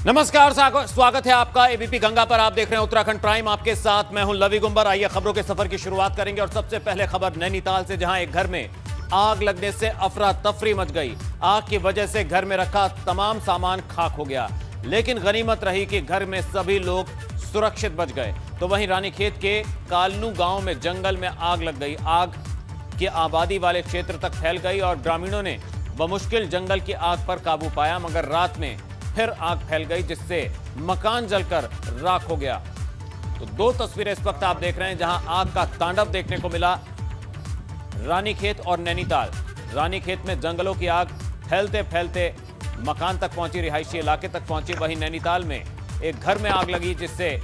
नमस्कार, स्वागत है आपका एबीपी गंगा पर। आप देख रहे हैं उत्तराखंड प्राइम, आपके साथ मैं हूं लवी गुंबर। आइए खबरों के सफर की शुरुआत करेंगे और सबसे पहले खबर नैनीताल से, जहां एक घर में आग लगने से अफरा तफरी मच गई। आग की वजह से घर में रखा तमाम सामान खाक हो गया, लेकिन गनीमत रही कि घर में सभी लोग सुरक्षित बच गए। तो वहीं रानीखेत के कालनू गांव में जंगल में आग लग गई। आग की आबादी वाले क्षेत्र तक फैल गई और ग्रामीणों ने बमुश्किल जंगल की आग पर काबू पाया, मगर रात में फिर आग फैल गई, जिससे मकान जलकर राख हो गया। तो दो तस्वीरें इस वक्त आप देख रहे हैं, जहां आग का तांडव देखने को मिला। रानीखेत और नैनीताल। रानीखेत में जंगलों की आग फैलते फैलते मकान तक पहुंची, रिहायशी इलाके तक पहुंची। वहीं नैनीताल में एक घर में आग लगी, जिससे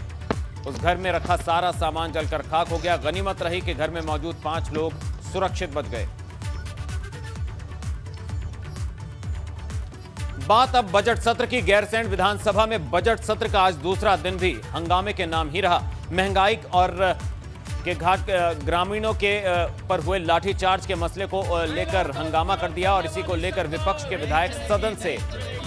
उस घर में रखा सारा सामान जलकर खाक हो गया। गनीमत रही कि घर में मौजूद 5 लोग सुरक्षित बच गए। बात अब बजट सत्र की। गैरसैंण विधानसभा में बजट सत्र का आज दूसरा दिन भी हंगामे के नाम ही रहा। महंगाई और के घाट ग्रामीणों के पर हुए लाठीचार्ज के मसले को लेकर हंगामा कर दिया और इसी को लेकर विपक्ष के विधायक सदन से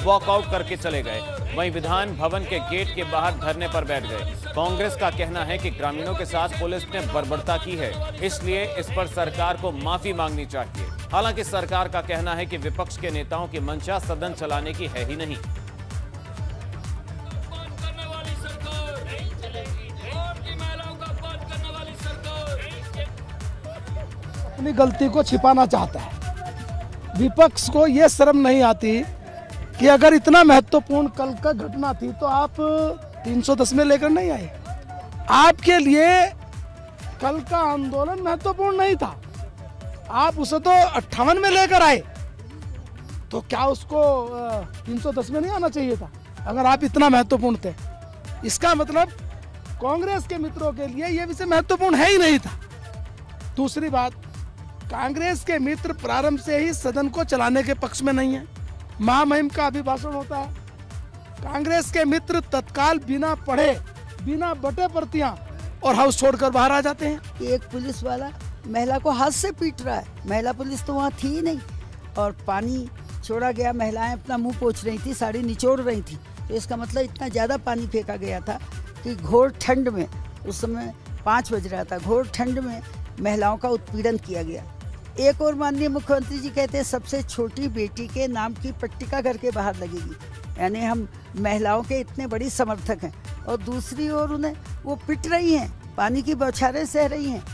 वॉकआउट करके चले गए। वहीं विधान भवन के गेट के बाहर धरने पर बैठ गए। कांग्रेस का कहना है कि ग्रामीणों के साथ पुलिस ने बर्बरता की है, इसलिए इस पर सरकार को माफी मांगनी चाहिए। हालांकि सरकार का कहना है कि विपक्ष के नेताओं की मंशा सदन चलाने की है ही नहीं। अपनी गलती को छिपाना चाहता है। विपक्ष को यह शर्म नहीं आती कि अगर इतना महत्वपूर्ण कल का घटना थी तो आप 310 में लेकर नहीं आए। आपके लिए कल का आंदोलन महत्वपूर्ण नहीं था, आप उसे तो 58 में लेकर आए, तो क्या उसको 310 में नहीं आना चाहिए था अगर आप इतना महत्वपूर्ण थे? इसका मतलब कांग्रेस के मित्रों के लिए यह विषय महत्वपूर्ण है ही नहीं था। दूसरी बात, कांग्रेस के मित्र प्रारंभ से ही सदन को चलाने के पक्ष में नहीं है। महामहिम का अभिभाषण होता है, कांग्रेस के मित्र तत्काल बिना पढ़े बिना बटे प्रतियां और हाउस छोड़कर बाहर आ जाते हैं। एक पुलिस वाला महिला को हाथ से पीट रहा है, महिला पुलिस तो वहाँ थी ही नहीं, और पानी छोड़ा गया, महिलाएं अपना मुंह पोंछ रही थी, साड़ी निचोड़ रही थी। तो इसका मतलब इतना ज़्यादा पानी फेंका गया था कि घोर ठंड में, उस समय 5 बज रहा था, घोर ठंड में महिलाओं का उत्पीड़न किया गया। एक और माननीय मुख्यमंत्री जी कहते हैं सबसे छोटी बेटी के नाम की पट्टिका घर के बाहर लगेगी, यानी हम महिलाओं के इतने बड़ी समर्थक हैं, और दूसरी ओर उन्हें वो पिट रही हैं, पानी की बौछारें सह रही हैं।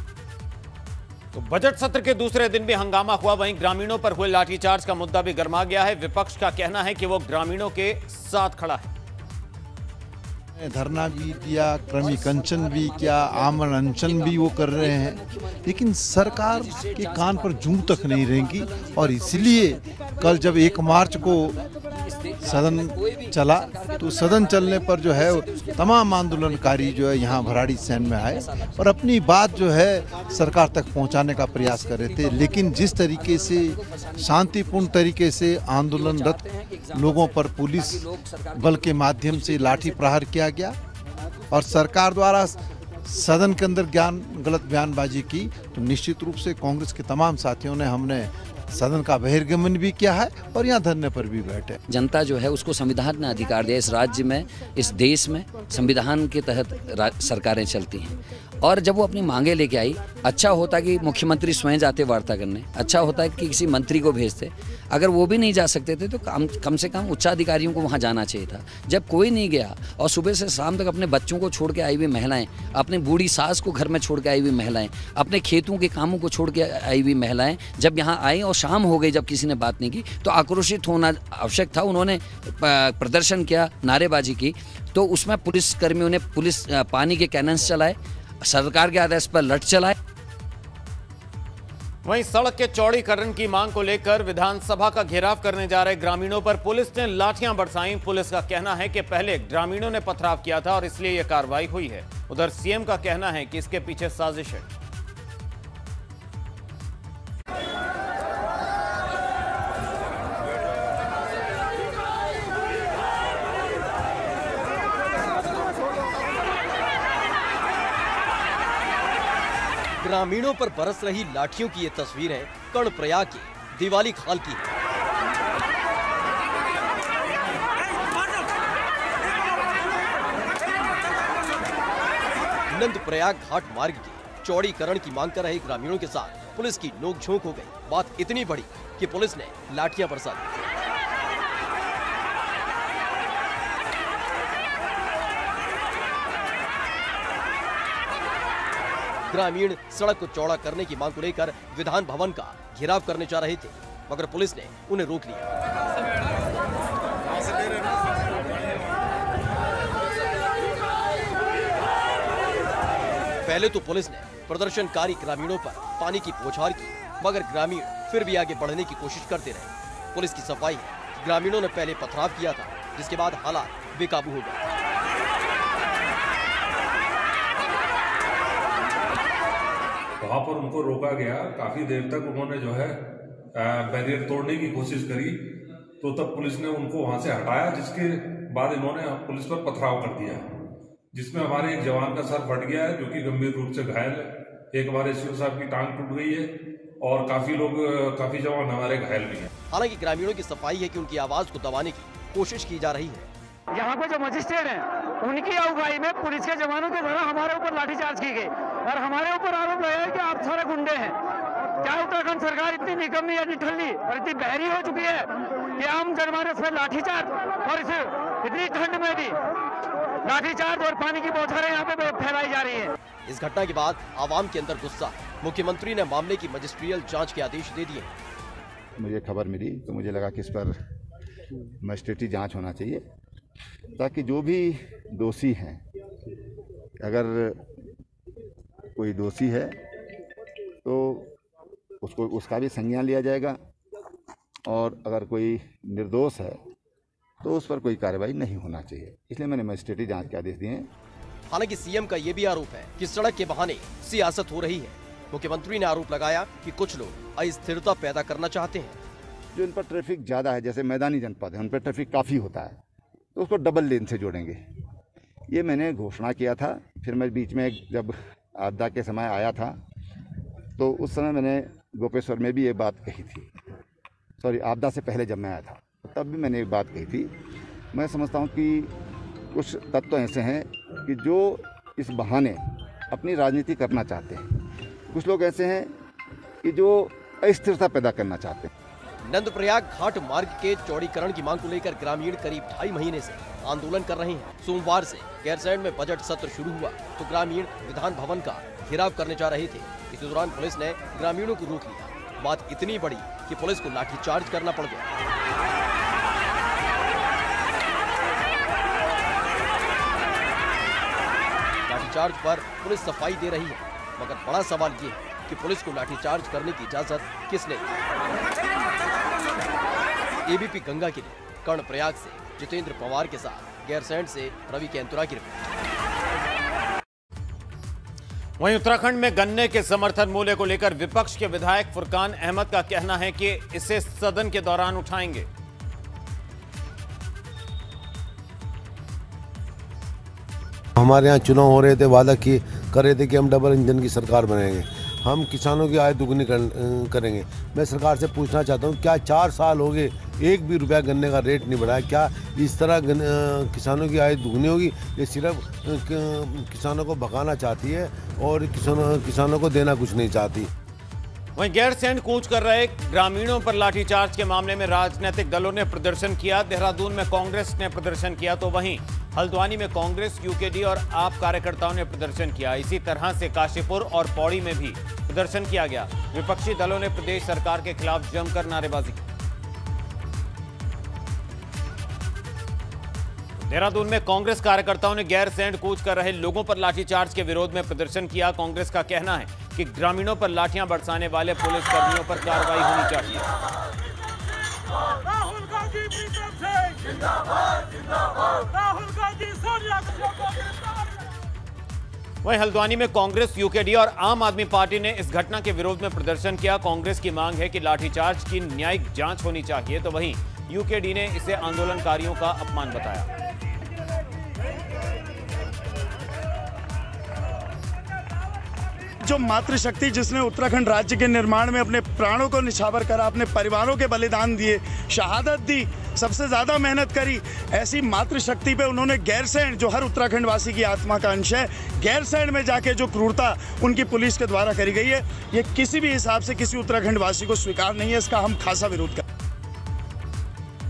तो बजट सत्र के दूसरे दिन भी हंगामा हुआ। वहीं ग्रामीणों पर हुए लाठीचार्ज का मुद्दा भी गर्मा गया है। विपक्ष का कहना है कि वो ग्रामीणों के साथ खड़ा है। धरना भी किया, क्रमिक अनशन भी किया, आमरण अनशन भी वो कर रहे हैं, लेकिन सरकार के कान पर जूं तक नहीं रहेंगी। और इसलिए कल जब 1 मार्च को सदन चला, तो सदन चलने पर जो है तमाम आंदोलनकारी जो है यहाँ भराड़ीसैंण में आए और अपनी बात जो है सरकार तक पहुँचाने का प्रयास कर रहे थे। लेकिन जिस तरीके से शांतिपूर्ण तरीके से आंदोलनरत लोगों पर पुलिस बल के माध्यम से लाठी प्रहार किया गया और सरकार द्वारा सदन के अंदर गलत बयानबाजी की, तो निश्चित रूप से कांग्रेस के तमाम साथियों ने हमने सदन का बहिर्गमन भी किया है और यहाँ धरने पर भी बैठे। जनता जो है उसको संविधान ने अधिकार दिया। इस राज्य में, इस देश में संविधान के तहत सरकारें चलती हैं, और जब वो अपनी मांगे लेके आई, अच्छा होता कि मुख्यमंत्री स्वयं जाते वार्ता करने, अच्छा होता है कि किसी मंत्री को भेजते। अगर वो भी नहीं जा सकते थे तो कम से कम उच्चाधिकारियों को वहाँ जाना चाहिए था। जब कोई नहीं गया और सुबह से शाम तक अपने बच्चों को छोड़ के आई हुई महिलाएं, अपनी बूढ़ी सास को घर में छोड़ के आई हुई महिलाएं, अपने खेतों के कामों को छोड़ के आई हुई महिलाएं जब यहाँ आई और शाम हो गई, जब किसी ने बात नहीं की, तो आक्रोशित होना आवश्यक था। उन्होंने प्रदर्शन किया, नारेबाजी की, तो उसमें पुलिस कर्मियों ने पानी के कैनन्स चलाए, सरकार के आदेश पर लठ चलाए। वहीं सड़क के चौड़ीकरण की मांग को लेकर विधानसभा का घेराव करने जा रहे ग्रामीणों पर पुलिस ने लाठियां बरसाई। पुलिस का कहना है कि पहले ग्रामीणों ने पथराव किया था और इसलिए यह कार्रवाई हुई है। उधर सीएम का कहना है कि इसके पीछे साजिश है। ग्रामीणों पर बरस रही लाठियों की ये तस्वीरें कर्णप्रयाग की दिवाली खाल की है। नंदप्रयाग घाट मार्ग के चौड़ीकरण की मांग कर रहे ग्रामीणों के साथ पुलिस की नोकझोंक हो गई। बात इतनी बड़ी कि पुलिस ने लाठियां बरसा दी। ग्रामीण सड़क को चौड़ा करने की मांग को लेकर विधान भवन का घेराव करने जा रहे थे, मगर पुलिस ने उन्हें रोक लिया। पहले तो पुलिस ने प्रदर्शनकारी ग्रामीणों पर पानी की बौछार की, मगर ग्रामीण फिर भी आगे बढ़ने की कोशिश करते रहे। पुलिस की सफाई है, ग्रामीणों ने पहले पथराव किया था, जिसके बाद हालात बेकाबू हो गए। वहाँ पर उनको रोका गया। काफी देर तक उन्होंने जो है बैरियर तोड़ने की कोशिश करी, तो तब पुलिस ने उनको वहां से हटाया, जिसके बाद इन्होंने पुलिस पर पथराव कर दिया, जिसमें हमारे एक जवान का सर फट गया है, जो कि गंभीर रूप से घायल है। एक हमारे एसपी साहब की टांग टूट गई है और काफी जवान हमारे घायल भी हैं। हालांकि ग्रामीणों की सफाई है कि उनकी आवाज को दबाने की कोशिश की जा रही है। यहाँ पे जो मजिस्ट्रेट हैं, उनकी अगुवाई में पुलिस के जवानों के द्वारा हमारे ऊपर लाठीचार्ज की गई और हमारे ऊपर आरोप लगाया कि आप सारे गुंडे हैं। क्या उत्तराखंड सरकार इतनी निकम्मी या निठल्ली और इतनी बहरी हो चुकी है कि आम जनमानस पर लाठीचार्ज, और इस इतनी ठंड में भी लाठीचार्ज और पानी की बौछारें यहाँ पे फैलाई जा रही है। इस घटना के बाद आवाम के अंदर गुस्सा। मुख्यमंत्री ने मामले की मजिस्ट्रियल जांच के आदेश दे दिए। मुझे खबर मिली तो मुझे लगा कि इस पर मजिस्ट्रेटी जांच होना चाहिए, ताकि जो भी दोषी हैं, अगर कोई दोषी है तो उसका भी संज्ञान लिया जाएगा, और अगर कोई निर्दोष है तो उस पर कोई कार्रवाई नहीं होना चाहिए। इसलिए मैंने मजिस्ट्रेटी जांच के आदेश दिए हैं। हालांकि सीएम का ये भी आरोप है कि सड़क के बहाने सियासत हो रही है। मुख्यमंत्री ने आरोप लगाया कि कुछ लोग अस्थिरता पैदा करना चाहते हैं। जो इन पर ट्रैफिक ज़्यादा है, जैसे मैदानी जनपद है, उन पर ट्रैफिक काफ़ी होता है, तो उसको डबल लेन से जोड़ेंगे। ये मैंने घोषणा किया था। फिर मैं बीच में जब आपदा के समय आया था, तो उस समय मैंने गोपेश्वर में भी ये बात कही थी। सॉरी, आपदा से पहले जब मैं आया था तब भी मैंने एक बात कही थी। मैं समझता हूँ कि कुछ तत्व ऐसे हैं कि जो इस बहाने अपनी राजनीति करना चाहते हैं। कुछ लोग ऐसे हैं कि जो अस्थिरता पैदा करना चाहते हैं। नंदप्रयाग घाट मार्ग के चौड़ीकरण की मांग को लेकर ग्रामीण करीब 2.5 महीने से आंदोलन कर रहे हैं। सोमवार से गैरसैंण में बजट सत्र शुरू हुआ तो ग्रामीण विधान भवन का घेराव करने जा रहे थे। इस दौरान पुलिस ने ग्रामीणों को रोक लिया। बात इतनी बड़ी कि पुलिस को लाठीचार्ज करना पड़ गया। लाठीचार्ज पर पुलिस सफाई दे रही है, मगर बड़ा सवाल ये है कि पुलिस को लाठीचार्ज करने की इजाजत किसने दी। एबीपी गंगा के लिए कर्णप्रयाग से जितेंद्र पवार के साथ गैरसैंण से रवि कैंतुरा की रिपोर्ट। वहीं उत्तराखंड में गन्ने के समर्थन मूल्य को लेकर विपक्ष के विधायक फुरकान अहमद का कहना है कि इसे सदन के दौरान उठाएंगे। हमारे यहाँ चुनाव हो रहे थे, वादा कर रहे थे कि हम डबल इंजन की सरकार बनाएंगे, हम किसानों की आय दुगनी करेंगे। मैं सरकार से पूछना चाहता हूँ, क्या 4 साल हो गए एक भी रुपया गन्ने का रेट नहीं बढ़ाया? क्या इस तरह किसानों की आय दुगनी होगी? ये सिर्फ किसानों को भगाना चाहती है और किसानों को देना कुछ नहीं चाहती। वहीं गैरसैंण कूच कर रहे ग्रामीणों पर लाठीचार्ज के मामले में राजनीतिक दलों ने प्रदर्शन किया। देहरादून में कांग्रेस ने प्रदर्शन किया तो वहीं हल्द्वानी में कांग्रेस, यूकेडी और आप कार्यकर्ताओं ने प्रदर्शन किया। इसी तरह से काशीपुर और पौड़ी में भी प्रदर्शन किया गया। विपक्षी दलों ने प्रदेश सरकार के खिलाफ जमकर नारेबाजी की। देहरादून में कांग्रेस कार्यकर्ताओं ने गैरसैंण कूच कर रहे लोगों पर लाठीचार्ज के विरोध में प्रदर्शन किया। कांग्रेस का कहना है कि ग्रामीणों पर लाठियां बरसाने वाले पुलिस कर्मियों पर कार्रवाई होनी चाहिए। राहुल गांधी जिंदाबाद, राहुल गांधी सोनिया वहीं हल्द्वानी में कांग्रेस, यूकेडी और आम आदमी पार्टी ने इस घटना के विरोध में प्रदर्शन किया। कांग्रेस की मांग है कि लाठीचार्ज की न्यायिक जांच होनी चाहिए, तो वहीं यूकेडी ने इसे आंदोलनकारियों का अपमान बताया। जो मातृशक्ति जिसने उत्तराखंड राज्य के निर्माण में अपने प्राणों को निछावर करा, अपने परिवारों के बलिदान दिए, शहादत दी, सबसे ज़्यादा मेहनत करी। ऐसी मातृशक्ति पे उन्होंने गैरसैंण, जो हर उत्तराखंड वासी की आत्मा का अंश है, गैरसैंण में जाके जो क्रूरता उनकी पुलिस के द्वारा करी गई है, ये किसी भी हिसाब से किसी उत्तराखंड वासी को स्वीकार नहीं है। इसका हम खासा विरोध करते हैं।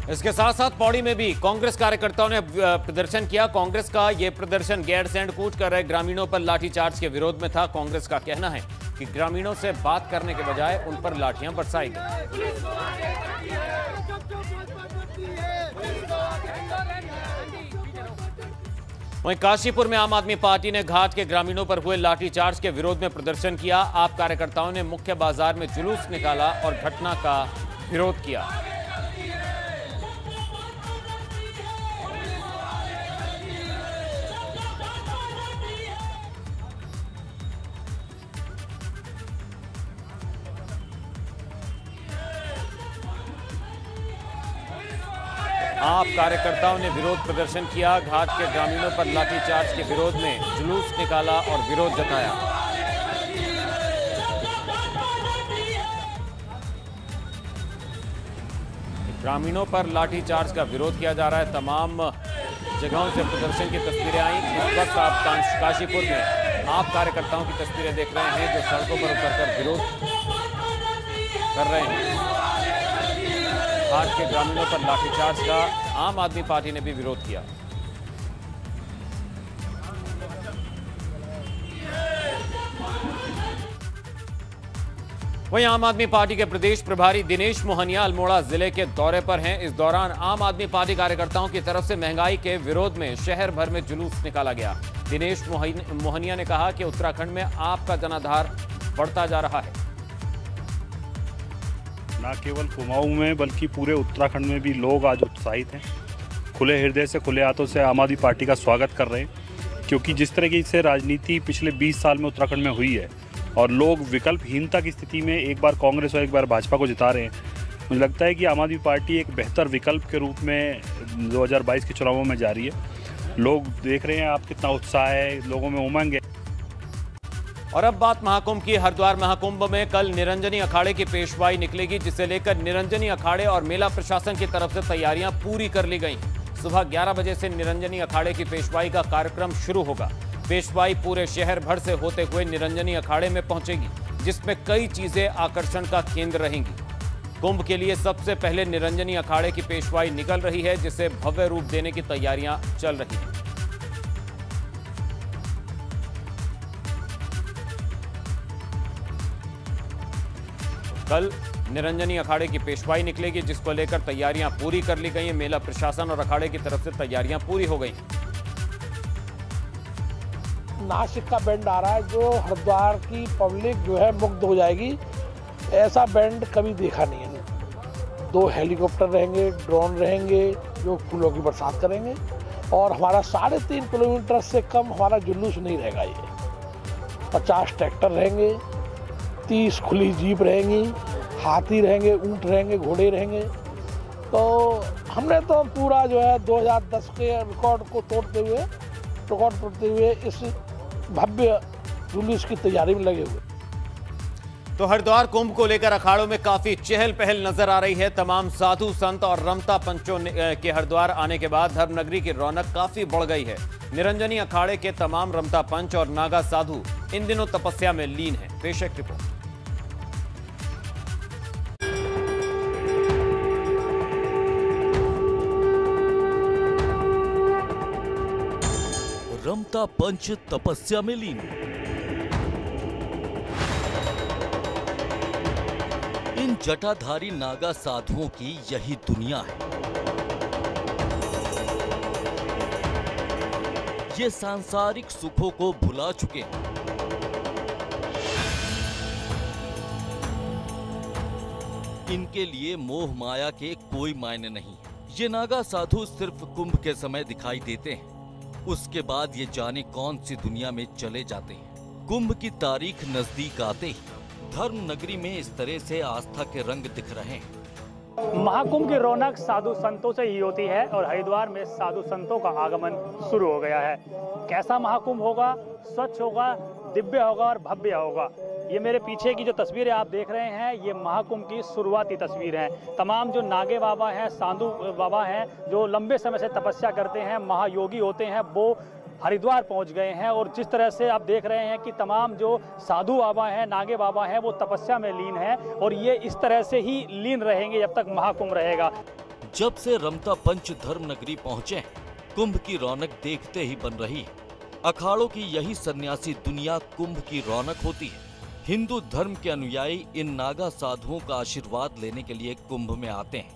इसके साथ साथ पौड़ी में भी कांग्रेस कार्यकर्ताओं ने प्रदर्शन किया। कांग्रेस का यह प्रदर्शन गैरसैंण कूच कर रहे ग्रामीणों पर लाठीचार्ज के विरोध में था। कांग्रेस का कहना है कि ग्रामीणों से बात करने के बजाय उन पर लाठियां बरसाई गई। वहीं काशीपुर में आम आदमी पार्टी ने घाट के ग्रामीणों पर हुए लाठीचार्ज के विरोध में प्रदर्शन किया। आप कार्यकर्ताओं ने मुख्य बाजार में जुलूस निकाला और घटना का विरोध किया। आप कार्यकर्ताओं ने विरोध प्रदर्शन किया। घाट के ग्रामीणों पर लाठीचार्ज के विरोध में जुलूस निकाला और विरोध जताया। ग्रामीणों पर लाठीचार्ज का विरोध किया जा रहा है। तमाम जगहों से प्रदर्शन की तस्वीरें आई। इस वक्त आप काशीपुर में आप कार्यकर्ताओं की तस्वीरें देख रहे हैं जो सड़कों पर उतरकर विरोध कर रहे हैं। घाट के ग्रामीणों पर लाठीचार्ज का आम आदमी पार्टी ने भी विरोध किया। वहीं आम आदमी पार्टी के प्रदेश प्रभारी दिनेश मोहनिया अल्मोड़ा जिले के दौरे पर हैं। इस दौरान आम आदमी पार्टी कार्यकर्ताओं की तरफ से महंगाई के विरोध में शहर भर में जुलूस निकाला गया। दिनेश मोहनिया ने कहा कि उत्तराखंड में आपका जनाधार बढ़ता जा रहा है। न केवल कुमाऊं में बल्कि पूरे उत्तराखंड में भी लोग आज उत्साहित हैं। खुले हृदय से, खुले हाथों से आम आदमी पार्टी का स्वागत कर रहे हैं, क्योंकि जिस तरीके से राजनीति पिछले 20 साल में उत्तराखंड में हुई है और लोग विकल्पहीनता की स्थिति में एक बार कांग्रेस और एक बार भाजपा को जिता रहे हैं, मुझे लगता है कि आम आदमी पार्टी एक बेहतर विकल्प के रूप में 2022 के चुनावों में जा रही है। लोग देख रहे हैं आप कितना उत्साह है, लोगों में उमंग है। और अब बात महाकुंभ की। हरिद्वार महाकुंभ में कल निरंजनी अखाड़े की पेशवाई निकलेगी, जिसे लेकर निरंजनी अखाड़े और मेला प्रशासन की तरफ से तैयारियां पूरी कर ली गई। सुबह 11 बजे से निरंजनी अखाड़े की पेशवाई का कार्यक्रम शुरू होगा। पेशवाई पूरे शहर भर से होते हुए निरंजनी अखाड़े में पहुंचेगी, जिसमें कई चीजें आकर्षण का केंद्र रहेंगी। कुंभ के लिए सबसे पहले निरंजनी अखाड़े की पेशवाई निकल रही है, जिसे भव्य रूप देने की तैयारियां चल रही हैं। कल निरंजनी अखाड़े की पेशवाई निकलेगी, जिसको लेकर तैयारियां पूरी कर ली गई हैं। मेला प्रशासन और अखाड़े की तरफ से तैयारियां पूरी हो गई। नासिक का बैंड आ रहा है, जो हरिद्वार की पब्लिक जो है मुग्ध हो जाएगी। ऐसा बैंड कभी देखा नहीं है। 2 हेलीकॉप्टर रहेंगे, ड्रोन रहेंगे, जो फूलों की बरसात करेंगे। और हमारा 3.5 किलोमीटर से कम हमारा जुलूस नहीं रहेगा। ये 50 ट्रैक्टर रहेंगे, 30 खुली जीप रहेंगी, हाथी रहेंगे, ऊंट रहेंगे, घोड़े रहेंगे। तो हमने तो पूरा जो है 2010 के रिकॉर्ड तोड़ते हुए इस भव्य जुलूस की तैयारी में लगे हुए। तो हरिद्वार कुंभ को लेकर अखाड़ों में काफी चहल पहल नजर आ रही है। तमाम साधु संत और रमता पंचों के हरिद्वार आने के बाद धर्मनगरी की रौनक काफी बढ़ गई है। निरंजनी अखाड़े के तमाम रमता पंच और नागा साधु इन दिनों तपस्या में लीन हैं। पेश है रिपोर्ट। रमता पंच तपस्या में लीन। इन जटाधारी नागा साधुओं की यही दुनिया है। ये सांसारिक सुखों को भुला चुके हैं। इनके लिए मोह माया के कोई मायने नहीं। ये नागा साधु सिर्फ कुंभ के समय दिखाई देते हैं, उसके बाद ये जाने कौन सी दुनिया में चले जाते हैं। कुंभ की तारीख नजदीक आते ही धर्म नगरी में इस तरह से आस्था के रंग दिख रहे हैं। महाकुंभ की रौनक साधु संतों से ही होती है और हरिद्वार में साधु संतों का आगमन शुरू हो गया है। कैसा महाकुंभ होगा? स्वच्छ होगा, दिव्य होगा और भव्य होगा। ये मेरे पीछे की जो तस्वीरें आप देख रहे हैं, ये महाकुंभ की शुरुआती तस्वीर है। तमाम जो नागे बाबा हैं, साधु बाबा हैं, जो लंबे समय से तपस्या करते हैं, महायोगी होते हैं, वो हरिद्वार पहुंच गए हैं। और जिस तरह से आप देख रहे हैं कि तमाम जो साधु बाबा हैं, नागे बाबा हैं, वो तपस्या में लीन हैं और ये इस तरह से ही लीन रहेंगे जब तक महाकुंभ रहेगा। जब से रमता पंच धर्म नगरी पहुंचे, कुंभ की रौनक देखते ही बन रही है। अखाड़ों की यही सन्यासी दुनिया कुंभ की रौनक होती है। हिंदू धर्म के अनुयायी इन नागा साधुओं का आशीर्वाद लेने के लिए कुंभ में आते हैं।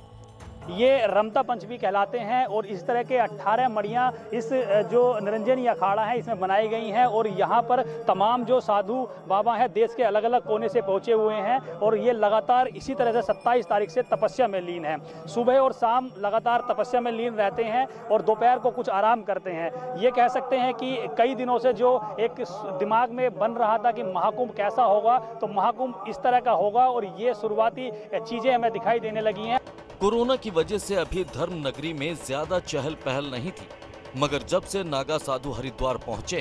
ये रमता पंच भी कहलाते हैं और इस तरह के 18 मड़ियाँ इस जो निरंजनी अखाड़ा है इसमें बनाई गई हैं और यहाँ पर तमाम जो साधु बाबा हैं देश के अलग अलग कोने से पहुँचे हुए हैं और ये लगातार इसी तरह से 27 तारीख से तपस्या में लीन हैं। सुबह और शाम लगातार तपस्या में लीन रहते हैं और दोपहर को कुछ आराम करते हैं। ये कह सकते हैं कि कई दिनों से जो एक दिमाग में बन रहा था कि महाकुंभ कैसा होगा, तो महाकुंभ इस तरह का होगा और ये शुरुआती चीज़ें हमें दिखाई देने लगी हैं। कोरोना की वजह से अभी धर्म नगरी में ज्यादा चहल पहल नहीं थी, मगर जब से नागा साधु हरिद्वार पहुंचे,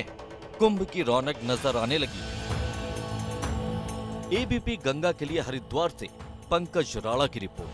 कुंभ की रौनक नजर आने लगी। एबीपी गंगा के लिए हरिद्वार से पंकज राणा की रिपोर्ट।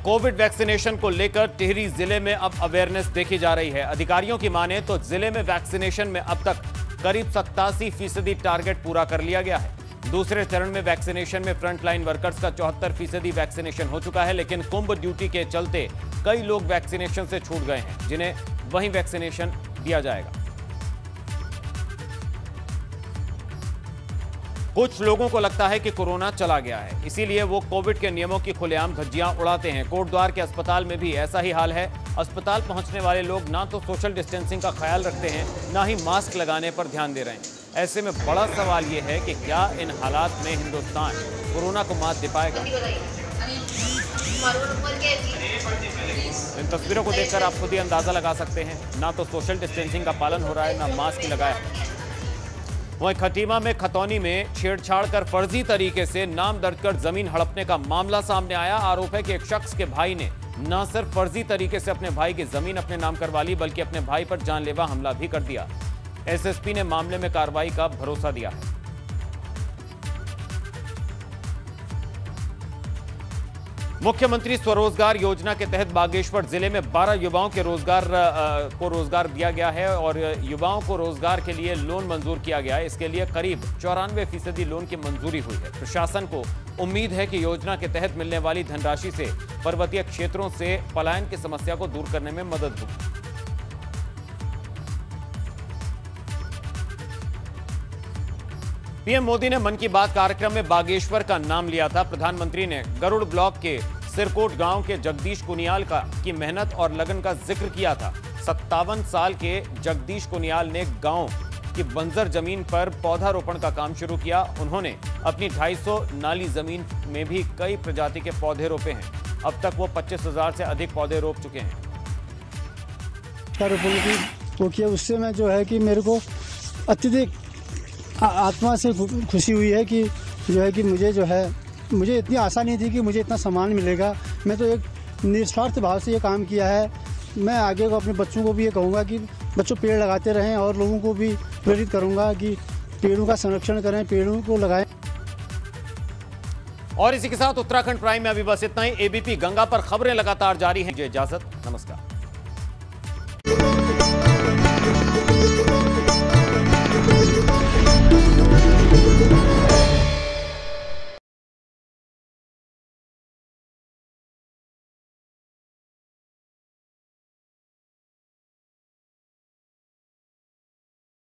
कोविड वैक्सीनेशन को लेकर टिहरी जिले में अब अवेयरनेस देखी जा रही है। अधिकारियों की माने तो जिले में वैक्सीनेशन में अब तक करीब 87% टारगेट पूरा कर लिया गया है। दूसरे चरण में वैक्सीनेशन में फ्रंटलाइन वर्कर्स का 74% वैक्सीनेशन हो चुका है, लेकिन कुंभ ड्यूटी के चलते कई लोग वैक्सीनेशन से छूट गए हैं, जिन्हें वहीं वैक्सीनेशन दिया जाएगा। कुछ लोगों को लगता है कि कोरोना चला गया है, इसीलिए वो कोविड के नियमों की खुलेआम धज्जियां उड़ाते हैं। कोटद्वार के अस्पताल में भी ऐसा ही हाल है। अस्पताल पहुंचने वाले लोग ना तो सोशल डिस्टेंसिंग का ख्याल रखते हैं, ना ही मास्क लगाने पर ध्यान दे रहे हैं। ऐसे में बड़ा सवाल ये है कि क्या इन हालात में हिंदुस्तान कोरोना को मात दे पाएगा? इन तस्वीरों को देखकर आप खुद ही अंदाजा लगा सकते हैं। ना तो सोशल डिस्टेंसिंग का पालन हो रहा है, ना मास्क लगाया। वहीं खटीमा में खतौनी में छेड़छाड़ कर फर्जी तरीके से नाम दर्ज कर जमीन हड़पने का मामला सामने आया। आरोप है कि एक शख्स के भाई ने न सिर्फ फर्जी तरीके से अपने भाई की जमीन अपने नाम करवा ली, बल्कि अपने भाई पर जानलेवा हमला भी कर दिया। एसएसपी ने मामले में कार्रवाई का भरोसा दिया है। मुख्यमंत्री स्वरोजगार योजना के तहत बागेश्वर जिले में 12 युवाओं के रोजगार दिया गया है और युवाओं को रोजगार के लिए लोन मंजूर किया गया है। इसके लिए करीब 94% लोन की मंजूरी हुई है। प्रशासन को उम्मीद है कि योजना के तहत मिलने वाली धनराशि से पर्वतीय क्षेत्रों से पलायन की समस्या को दूर करने में मदद होगी। पीएम मोदी ने मन की बात कार्यक्रम में बागेश्वर का नाम लिया था। प्रधानमंत्री ने गरुड़ ब्लॉक के सिरकोट गांव के जगदीश कुनियाल की मेहनत और लगन का जिक्र किया था। 57 साल के जगदीश कुनियाल ने गांव की बंजर जमीन पर पौधारोपण का काम शुरू किया। उन्होंने अपनी 250 नाली जमीन में भी कई प्रजाति के पौधे रोपे हैं। अब तक वो 25,000 से अधिक पौधे रोप चुके हैं। उससे मैं जो है कि मेरे को अत्यधिक आत्मा से खुशी हुई है कि जो है कि मुझे इतनी आशा नहीं थी कि मुझे इतना सम्मान मिलेगा। मैं तो एक निस्वार्थ भाव से ये काम किया है। मैं आगे को अपने बच्चों को भी ये कहूँगा कि बच्चों पेड़ लगाते रहें और लोगों को भी प्रेरित करूँगा कि पेड़ों का संरक्षण करें, पेड़ों को लगाएं। और इसी के साथ उत्तराखंड प्राइम में अभी बस इतना ही। एबीपी गंगा पर खबरें लगातार जारी हैं। इजाजत, नमस्कार।